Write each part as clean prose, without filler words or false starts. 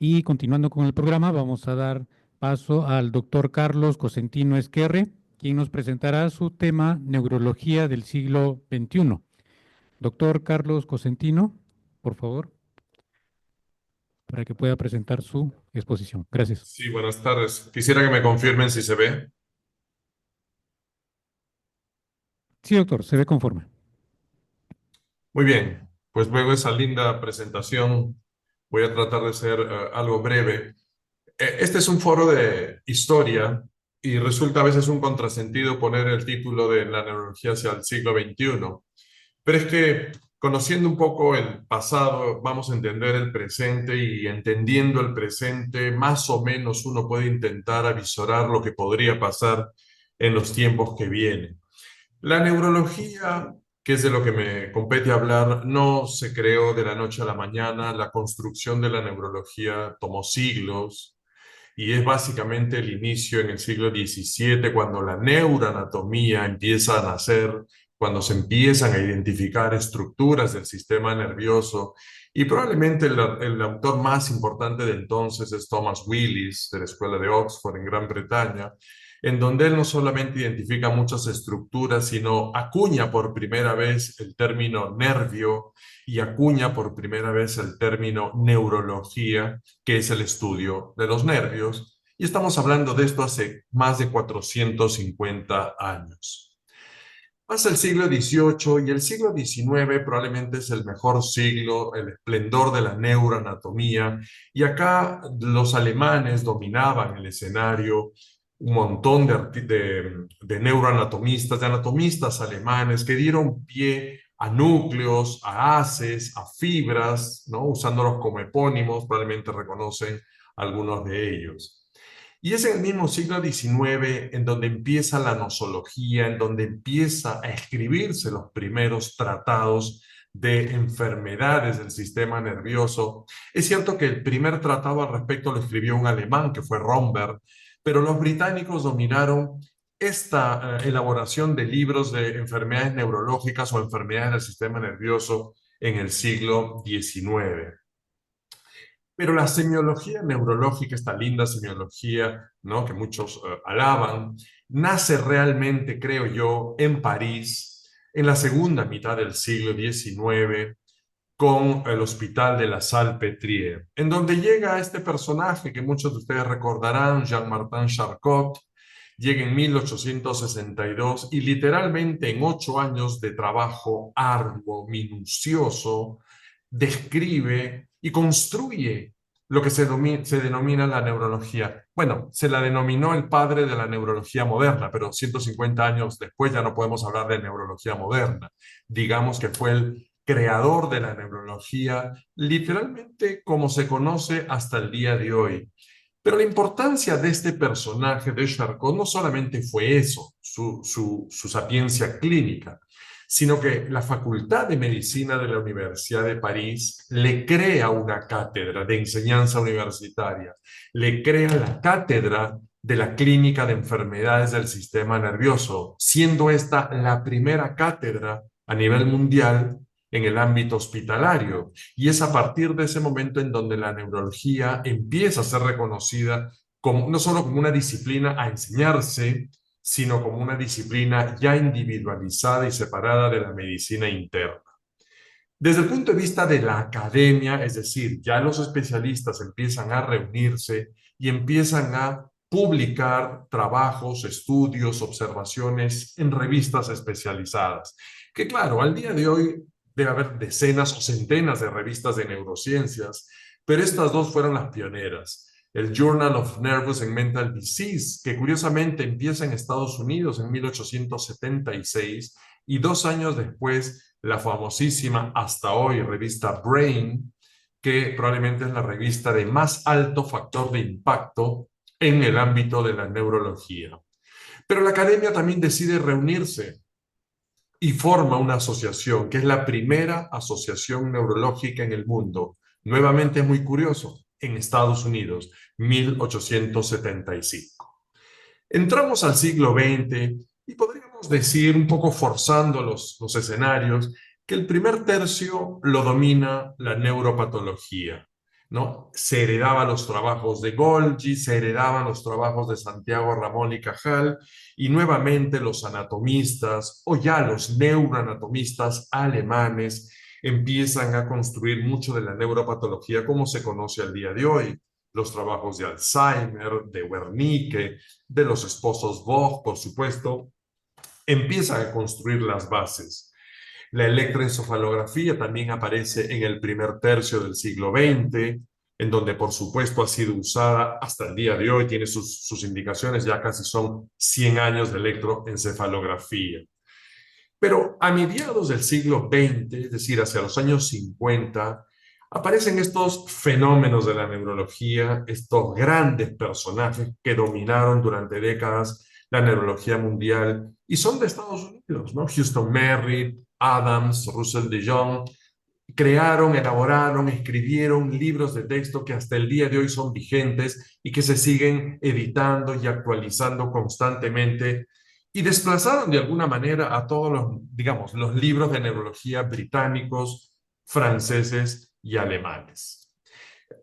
Y continuando con el programa, vamos a dar paso al doctor Carlos Cosentino Esquerre, quien nos presentará su tema Neurología del siglo XXI. Doctor Carlos Cosentino, por favor, para que pueda presentar su exposición. Gracias. Sí, buenas tardes. Quisiera que me confirmen si se ve. Sí, doctor, se ve conforme. Muy bien, pues luego de esa linda presentación voy a tratar de ser algo breve. Este es un foro de historia y resulta a veces un contrasentido poner el título de la neurología hacia el siglo XXI. Pero es que conociendo un poco el pasado, vamos a entender el presente y entendiendo el presente, más o menos uno puede intentar avisorar lo que podría pasar en los tiempos que vienen. La neurología, que es de lo que me compete hablar, no se creó de la noche a la mañana. La construcción de la neurología tomó siglos y es básicamente el inicio en el siglo XVII, cuando la neuroanatomía empieza a nacer, cuando se empiezan a identificar estructuras del sistema nervioso. Y probablemente el autor más importante de entonces es Thomas Willis, de la Escuela de Oxford en Gran Bretaña, en donde él no solamente identifica muchas estructuras, sino acuña por primera vez el término nervio y acuña por primera vez el término neurología, que es el estudio de los nervios. Y estamos hablando de esto hace más de 450 años. Pasa el siglo XVIII y el siglo XIX probablemente es el mejor siglo, el esplendor de la neuroanatomía. Y acá los alemanes dominaban el escenario, un montón de neuroanatomistas, de anatomistas alemanes que dieron pie a núcleos, a haces, a fibras, ¿no? Usándolos como epónimos, probablemente reconocen algunos de ellos. Y es en el mismo siglo XIX en donde empieza la nosología, en donde empieza a escribirse los primeros tratados de enfermedades del sistema nervioso. Es cierto que el primer tratado al respecto lo escribió un alemán, que fue Romberg, pero los británicos dominaron esta elaboración de libros de enfermedades neurológicas o enfermedades del sistema nervioso en el siglo XIX. Pero la semiología neurológica, esta linda semiología, ¿no?, que muchos alaban, nace realmente, creo yo, en París, en la segunda mitad del siglo XIX, con el Hospital de la Salpêtrière, en donde llega este personaje que muchos de ustedes recordarán, Jean-Martin Charcot. Llega en 1862 y literalmente en 8 años de trabajo arduo, minucioso, describe y construye lo que se denomina la neurología. Bueno, se la denominó el padre de la neurología moderna, pero 150 años después ya no podemos hablar de neurología moderna. Digamos que fue el creador de la neurología, literalmente como se conoce hasta el día de hoy. Pero la importancia de este personaje de Charcot no solamente fue eso, su sapiencia clínica, sino que la Facultad de Medicina de la Universidad de París le crea una cátedra de enseñanza universitaria, le crea la cátedra de la clínica de enfermedades del sistema nervioso, siendo esta la primera cátedra a nivel mundial en el ámbito hospitalario. Y es a partir de ese momento en donde la neurología empieza a ser reconocida como, no solo como una disciplina a enseñarse, sino como una disciplina ya individualizada y separada de la medicina interna. Desde el punto de vista de la academia, es decir, ya los especialistas empiezan a reunirse y empiezan a publicar trabajos, estudios, observaciones en revistas especializadas. Que claro, al día de hoy debe haber decenas o centenas de revistas de neurociencias, pero estas dos fueron las pioneras. El Journal of Nervous and Mental Disease, que curiosamente empieza en Estados Unidos en 1876 y 2 años después la famosísima hasta hoy revista Brain, que probablemente es la revista de más alto factor de impacto en el ámbito de la neurología. Pero la academia también decide reunirse y forma una asociación, que es la primera asociación neurológica en el mundo. Nuevamente es muy curioso, en Estados Unidos, 1875. Entramos al siglo XX y podríamos decir, un poco forzando los escenarios, que el primer tercio lo domina la neuropatología. ¿no? Se heredaban los trabajos de Golgi, se heredaban los trabajos de Santiago Ramón y Cajal, y nuevamente los anatomistas o ya los neuroanatomistas alemanes empiezan a construir mucho de la neuropatología como se conoce al día de hoy. Los trabajos de Alzheimer, de Wernicke, de los esposos Boch, por supuesto, empiezan a construir las bases. La electroencefalografía también aparece en el primer tercio del siglo XX, en donde por supuesto ha sido usada hasta el día de hoy, tiene sus indicaciones, ya casi son 100 años de electroencefalografía. Pero a mediados del siglo XX, es decir, hacia los años 50, aparecen estos fenómenos de la neurología, estos grandes personajes que dominaron durante décadas la neurología mundial y son de Estados Unidos, ¿no? Houston Merritt, Adams, Russell de Jong, crearon, elaboraron, escribieron libros de texto que hasta el día de hoy son vigentes y que se siguen editando y actualizando constantemente y desplazaron de alguna manera a todos los, digamos, los libros de neurología británicos, franceses y alemanes.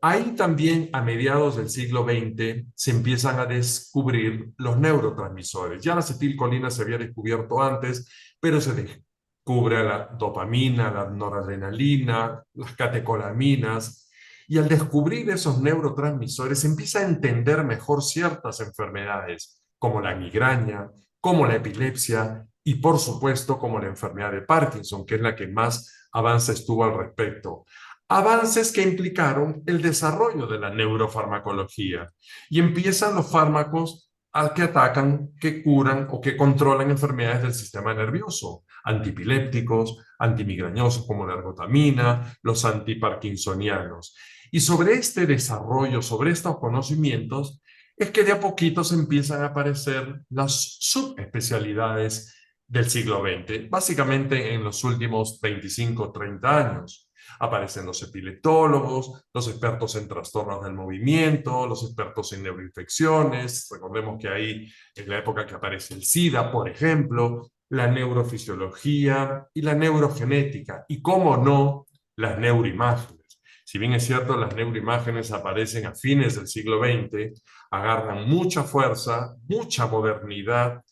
Ahí también, a mediados del siglo XX, se empiezan a descubrir los neurotransmisores. Ya la acetilcolina se había descubierto antes, pero se descubre la dopamina, la noradrenalina, las catecolaminas, y al descubrir esos neurotransmisores se empieza a entender mejor ciertas enfermedades, como la migraña, como la epilepsia y, por supuesto, como la enfermedad de Parkinson, que es la que más avances tuvo al respecto. Avances que implicaron el desarrollo de la neurofarmacología y empiezan los fármacos que atacan, que curan o que controlan enfermedades del sistema nervioso, antipilépticos, antimigrañosos como la ergotamina, los antiparkinsonianos. Y sobre este desarrollo, sobre estos conocimientos, es que de a poquito se empiezan a aparecer las subespecialidades del siglo XX, básicamente en los últimos 25 o 30 años. Aparecen los epileptólogos, los expertos en trastornos del movimiento, los expertos en neuroinfecciones. Recordemos que ahí es la época que aparece el SIDA, por ejemplo, la neurofisiología y la neurogenética. Y, cómo no, las neuroimágenes. Si bien es cierto, las neuroimágenes aparecen a fines del siglo XX, agarran mucha fuerza, mucha modernidad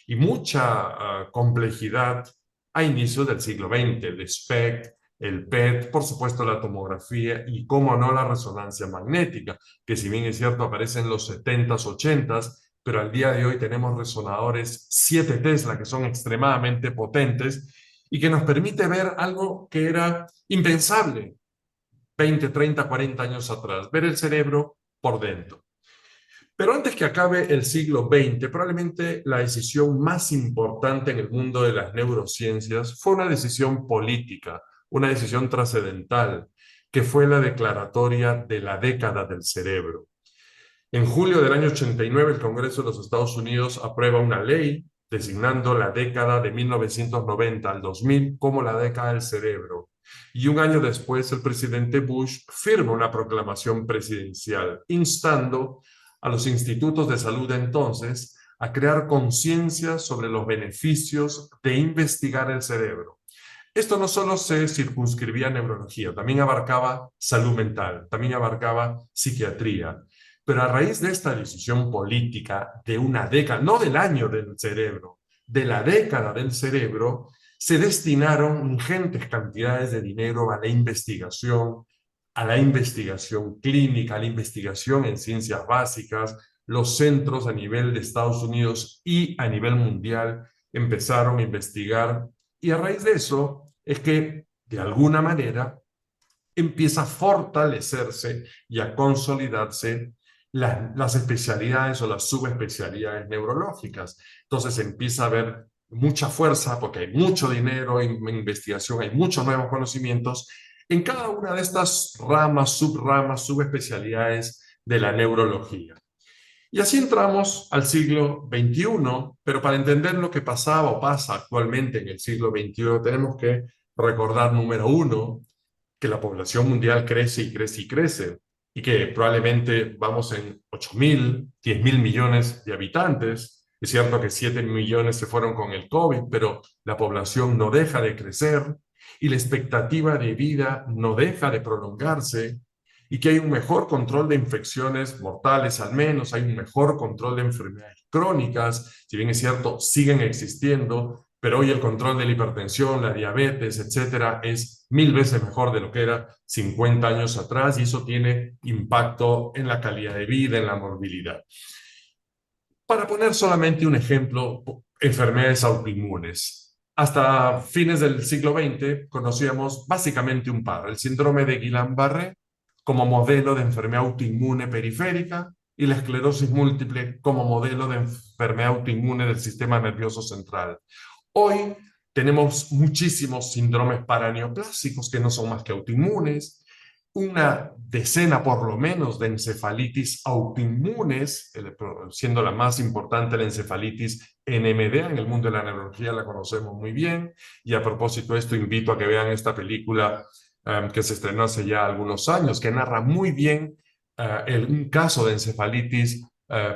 y mucha complejidad a inicios del siglo XX. El SPECT, el PET, por supuesto la tomografía y, cómo no, la resonancia magnética, que si bien es cierto aparece en los 70s, 80s, pero al día de hoy tenemos resonadores 7 Tesla que son extremadamente potentes y que nos permite ver algo que era impensable 20, 30, 40 años atrás, ver el cerebro por dentro. Pero antes que acabe el siglo XX, probablemente la decisión más importante en el mundo de las neurociencias fue una decisión política, una decisión trascendental, que fue la declaratoria de la década del cerebro. En julio del año 89, el Congreso de los Estados Unidos aprueba una ley designando la década de 1990 al 2000 como la década del cerebro. Y un año después, el presidente Bush firma una proclamación presidencial instando a los institutos de salud de entonces a crear conciencia sobre los beneficios de investigar el cerebro. Esto no solo se circunscribía a neurología, también abarcaba salud mental, también abarcaba psiquiatría. Pero a raíz de esta decisión política de una década, no del año del cerebro, de la década del cerebro, se destinaron ingentes cantidades de dinero a la investigación clínica, a la investigación en ciencias básicas. Los centros a nivel de Estados Unidos y a nivel mundial empezaron a investigar, y a raíz de eso es que, de alguna manera, empieza a fortalecerse y a consolidarse las especialidades o las subespecialidades neurológicas. Entonces empieza a haber mucha fuerza porque hay mucho dinero en investigación, hay muchos nuevos conocimientos en cada una de estas ramas, subespecialidades de la neurología. Y así entramos al siglo XXI, pero para entender lo que pasaba o pasa actualmente en el siglo XXI, tenemos que recordar, número uno, que la población mundial crece y crece y crece, y que probablemente vamos en 8.000, 10.000 millones de habitantes. Es cierto que 7 millones se fueron con el COVID, pero la población no deja de crecer y la expectativa de vida no deja de prolongarse. y que hay un mejor control de infecciones mortales, al menos hay un mejor control de enfermedades crónicas, si bien es cierto, siguen existiendo, pero hoy el control de la hipertensión, la diabetes, etcétera, es 1000 veces mejor de lo que era 50 años atrás, y eso tiene impacto en la calidad de vida, en la morbilidad. Para poner solamente un ejemplo, enfermedades autoinmunes. Hasta fines del siglo XX conocíamos básicamente un par, el síndrome de Guillain-Barré como modelo de enfermedad autoinmune periférica y la esclerosis múltiple como modelo de enfermedad autoinmune del sistema nervioso central. Hoy tenemos muchísimos síndromes paraneoplásicos que no son más que autoinmunes, una decena por lo menos de encefalitis autoinmunes, siendo la más importante la encefalitis NMDA. En el mundo de la neurología la conocemos muy bien, y a propósito de esto invito a que vean esta película que se estrenó hace ya algunos años, que narra muy bien un caso de encefalitis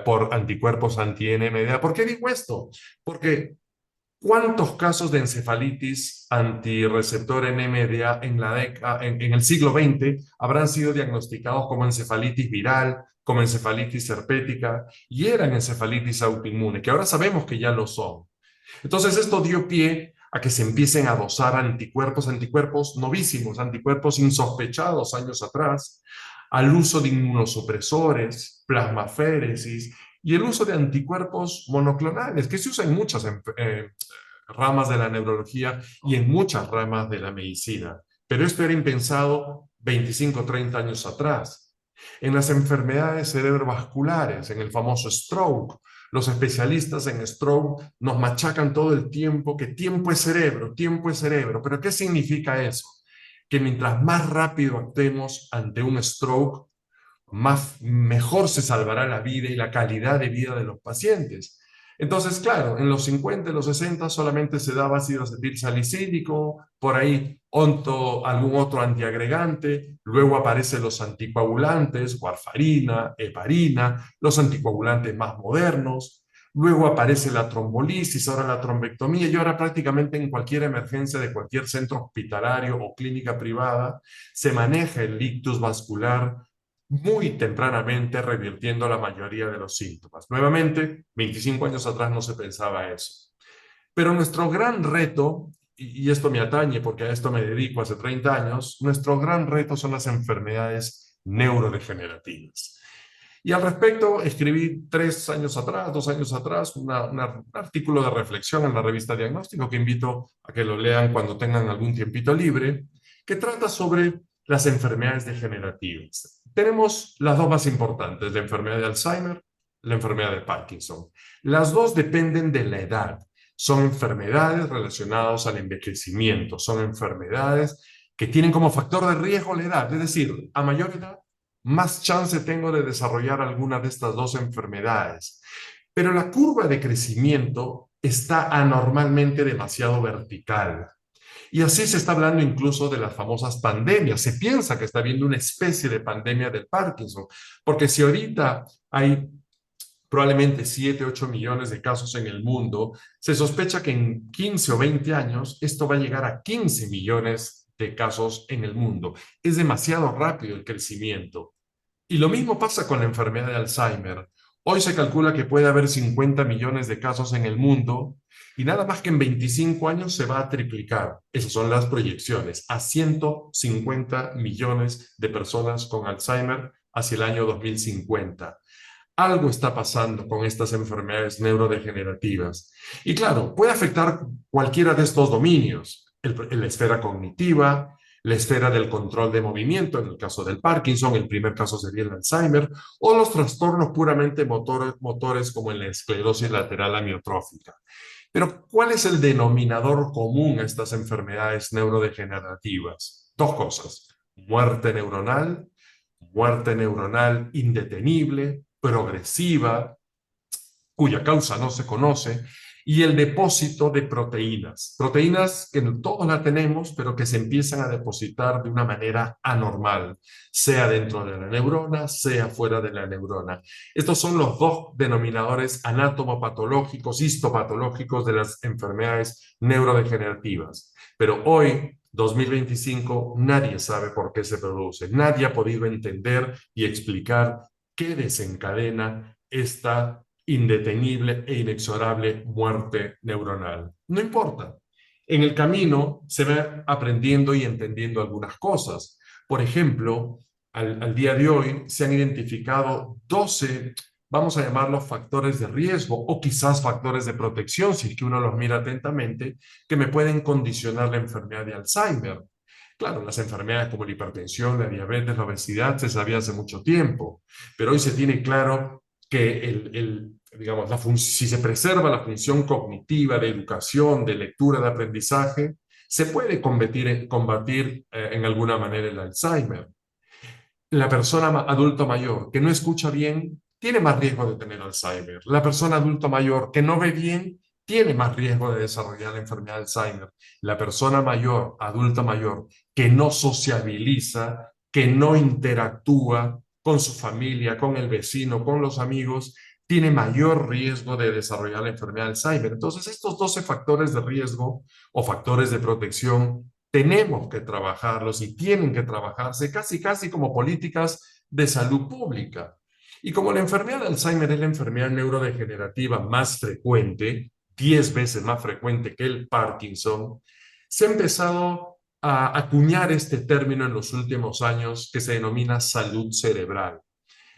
por anticuerpos anti-NMDA. ¿Por qué digo esto? Porque ¿cuántos casos de encefalitis antirreceptor NMDA en el siglo XX habrán sido diagnosticados como encefalitis viral, como encefalitis herpética, y eran encefalitis autoinmune, que ahora sabemos que ya lo son? Entonces esto dio pie a que se empiecen a dosar anticuerpos novísimos, anticuerpos insospechados años atrás, al uso de inmunosupresores, plasmaféresis y el uso de anticuerpos monoclonales, que se usan en muchas ramas de la neurología y en muchas ramas de la medicina. Pero esto era impensado 25 o 30 años atrás. En las enfermedades cerebrovasculares, en el famoso stroke, los especialistas en stroke nos machacan todo el tiempo que tiempo es cerebro, tiempo es cerebro. ¿Pero qué significa eso? Que mientras más rápido actuemos ante un stroke, mejor se salvará la vida y la calidad de vida de los pacientes. Entonces, claro, en los 50, en los 60 solamente se daba ácido acetil salicílico, por ahí algún otro antiagregante, luego aparecen los anticoagulantes, warfarina, heparina, los anticoagulantes más modernos, luego aparece la trombolisis, ahora la trombectomía, y ahora prácticamente en cualquier emergencia de cualquier centro hospitalario o clínica privada se maneja el ictus vascular muy tempranamente, revirtiendo la mayoría de los síntomas. Nuevamente, 25 años atrás no se pensaba eso. Pero nuestro gran reto, y esto me atañe porque a esto me dedico hace 30 años, nuestro gran reto son las enfermedades neurodegenerativas. Y al respecto escribí 2 años atrás, un artículo de reflexión en la revista Diagnóstico, que invito a que lo lean cuando tengan algún tiempito libre, que trata sobre las enfermedades degenerativas. Tenemos las dos más importantes, la enfermedad de Alzheimer, la enfermedad de Parkinson. Las dos dependen de la edad. Son enfermedades relacionadas al envejecimiento, son enfermedades que tienen como factor de riesgo la edad, es decir, a mayor edad, más chance tengo de desarrollar alguna de estas dos enfermedades. Pero la curva de crecimiento está anormalmente demasiado vertical. Y así se está hablando incluso de las famosas pandemias. Se piensa que está habiendo una especie de pandemia del Parkinson, porque si ahorita hay probablemente 7, 8 millones de casos en el mundo, se sospecha que en 15 o 20 años esto va a llegar a 15 millones de casos en el mundo. Es demasiado rápido el crecimiento. Y lo mismo pasa con la enfermedad de Alzheimer. Hoy se calcula que puede haber 50 millones de casos en el mundo y nada más que en 25 años se va a triplicar. Esas son las proyecciones, a 150 millones de personas con Alzheimer hacia el año 2050. Algo está pasando con estas enfermedades neurodegenerativas. Y claro, puede afectar cualquiera de estos dominios, la esfera cognitiva, la esfera del control de movimiento, en el caso del Parkinson, el primer caso sería el Alzheimer, o los trastornos puramente motores como en la esclerosis lateral amiotrófica. Pero, ¿cuál es el denominador común a estas enfermedades neurodegenerativas? Dos cosas: muerte neuronal indetenible, progresiva, cuya causa no se conoce, y el depósito de proteínas. Proteínas que todos la tenemos, pero que se empiezan a depositar de una manera anormal, sea dentro de la neurona, sea fuera de la neurona. Estos son los dos denominadores anatomopatológicos, histopatológicos de las enfermedades neurodegenerativas. Pero hoy, 2025, nadie sabe por qué se produce. Nadie ha podido entender y explicar qué desencadena esta indetenible e inexorable muerte neuronal. No importa. En el camino se va aprendiendo y entendiendo algunas cosas. Por ejemplo, al día de hoy se han identificado 12, vamos a llamarlos factores de riesgo o quizás factores de protección, si es que uno los mira atentamente, que me pueden condicionar la enfermedad de Alzheimer. Claro, las enfermedades como la hipertensión, la diabetes, la obesidad se sabía hace mucho tiempo, pero hoy se tiene claro que digamos, si se preserva la función cognitiva, de educación, de lectura, de aprendizaje, se puede combatir en alguna manera el Alzheimer. La persona adulto mayor que no escucha bien tiene más riesgo de tener Alzheimer. La persona adulto mayor que no ve bien tiene más riesgo de desarrollar la enfermedad de Alzheimer. La persona mayor, adulta mayor, que no sociabiliza, que no interactúa con su familia, con el vecino, con los amigos, tiene mayor riesgo de desarrollar la enfermedad de Alzheimer. Entonces, estos 12 factores de riesgo o factores de protección tenemos que trabajarlos y tienen que trabajarse casi como políticas de salud pública. Y como la enfermedad de Alzheimer es la enfermedad neurodegenerativa más frecuente, 10 veces más frecuente que el Parkinson, se ha empezado a acuñar este término en los últimos años que se denomina salud cerebral.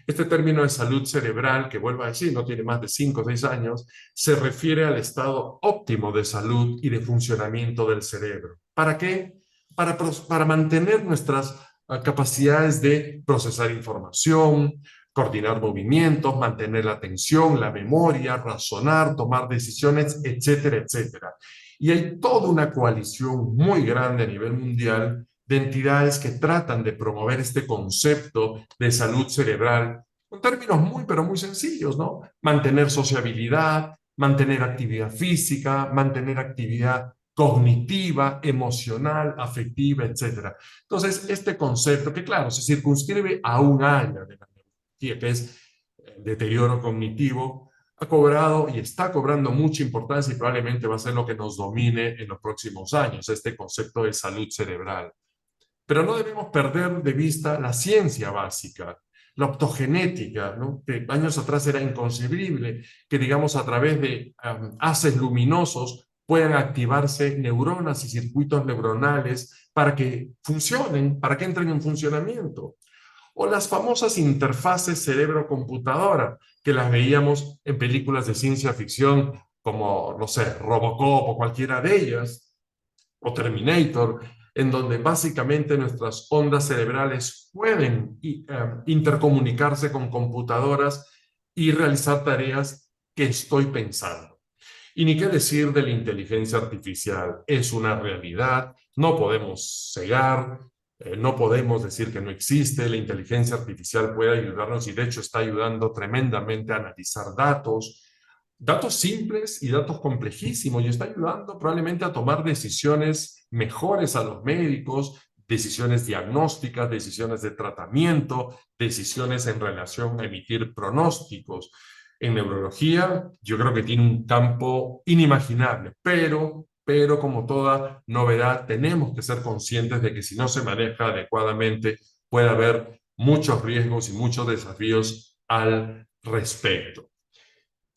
Este término de salud cerebral, que vuelvo a decir, no tiene más de 5 o 6 años, se refiere al estado óptimo de salud y de funcionamiento del cerebro. ¿Para qué? Para mantener nuestras capacidades de procesar información, coordinar movimientos, mantener la atención, la memoria, razonar, tomar decisiones, etcétera, etcétera. Y hay toda una coalición muy grande a nivel mundial de entidades que tratan de promover este concepto de salud cerebral con términos pero muy sencillos, ¿no? Mantener sociabilidad, mantener actividad física, mantener actividad cognitiva, emocional, afectiva, etc. Entonces, este concepto, que claro, se circunscribe a un área de la neurología, que es el deterioro cognitivo, ha cobrado y está cobrando mucha importancia y probablemente va a ser lo que nos domine en los próximos años, este concepto de salud cerebral. Pero no debemos perder de vista la ciencia básica, la optogenética, ¿no? Que años atrás era inconcebible que, digamos, a través de haces luminosos puedan activarse neuronas y circuitos neuronales para que funcionen, para que entren en funcionamiento. O las famosas interfaces cerebro-computadora, que las veíamos en películas de ciencia ficción como, no sé, Robocop o cualquiera de ellas, o Terminator, en donde básicamente nuestras ondas cerebrales pueden intercomunicarse con computadoras y realizar tareas que estoy pensando. Y ni qué decir de la inteligencia artificial, es una realidad, no podemos cegar, no podemos decir que no existe, la inteligencia artificial puede ayudarnos y de hecho está ayudando tremendamente a analizar datos simples y datos complejísimos, y está ayudando probablemente a tomar decisiones mejores a los médicos, decisiones diagnósticas, decisiones de tratamiento, decisiones en relación a emitir pronósticos. En neurología, yo creo que tiene un campo inimaginable, pero como toda novedad, tenemos que ser conscientes de que si no se maneja adecuadamente, puede haber muchos riesgos y muchos desafíos al respecto.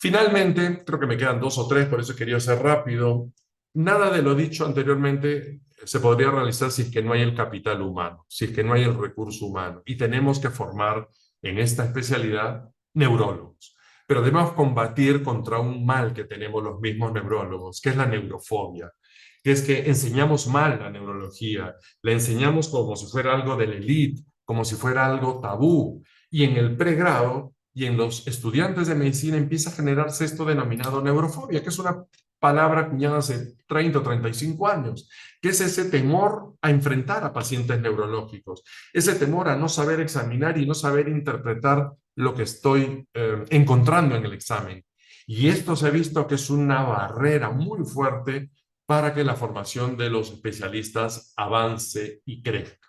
Finalmente, creo que me quedan 2 o 3, por eso quería ser rápido. Nada de lo dicho anteriormente se podría realizar si es que no hay el capital humano, si es que no hay el recurso humano. Y tenemos que formar en esta especialidad neurólogos. Pero debemos combatir contra un mal que tenemos los mismos neurólogos, que es la neurofobia, que es que enseñamos mal la neurología, la enseñamos como si fuera algo de la élite, como si fuera algo tabú. Y en el pregrado y en los estudiantes de medicina empieza a generarse esto denominado neurofobia, que es una palabra acuñada hace 30 o 35 años, que es ese temor a enfrentar a pacientes neurológicos, ese temor a no saber examinar y no saber interpretar lo que estoy encontrando en el examen. Y esto se ha visto que es una barrera muy fuerte para que la formación de los especialistas avance y crezca.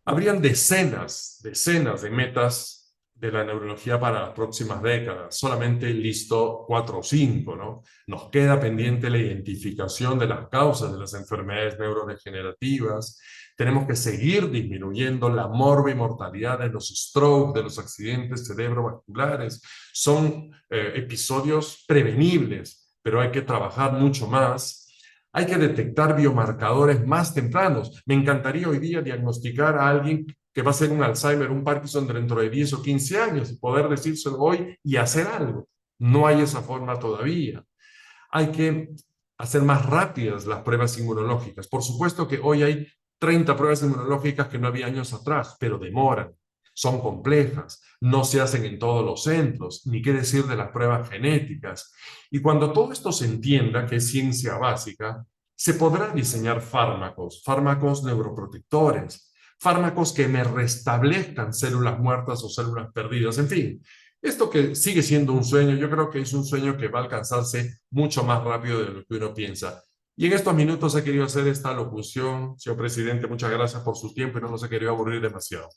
Habrían decenas de metas de la neurología para las próximas décadas, solamente listo 4 o 5, ¿no? Nos queda pendiente la identificación de las causas de las enfermedades neurodegenerativas. Tenemos que seguir disminuyendo la mortalidad de los strokes, de los accidentes cerebrovasculares. Son episodios prevenibles, pero hay que trabajar mucho más. Hay que detectar biomarcadores más tempranos. Me encantaría hoy día diagnosticar a alguien que va a ser un Alzheimer, un Parkinson dentro de 10 o 15 años y poder decírselo hoy y hacer algo. No hay esa forma todavía. Hay que hacer más rápidas las pruebas inmunológicas. Por supuesto que hoy hay 30 pruebas inmunológicas que no había años atrás, pero demoran, son complejas, no se hacen en todos los centros, ni qué decir de las pruebas genéticas. Y cuando todo esto se entienda, que es ciencia básica, se podrán diseñar fármacos neuroprotectores, fármacos que me restablezcan células muertas o células perdidas, en fin. Esto que sigue siendo un sueño, yo creo que es un sueño que va a alcanzarse mucho más rápido de lo que uno piensa. Y en estos minutos he querido hacer esta locución. Señor presidente, muchas gracias por su tiempo y no nos he querido aburrir demasiado.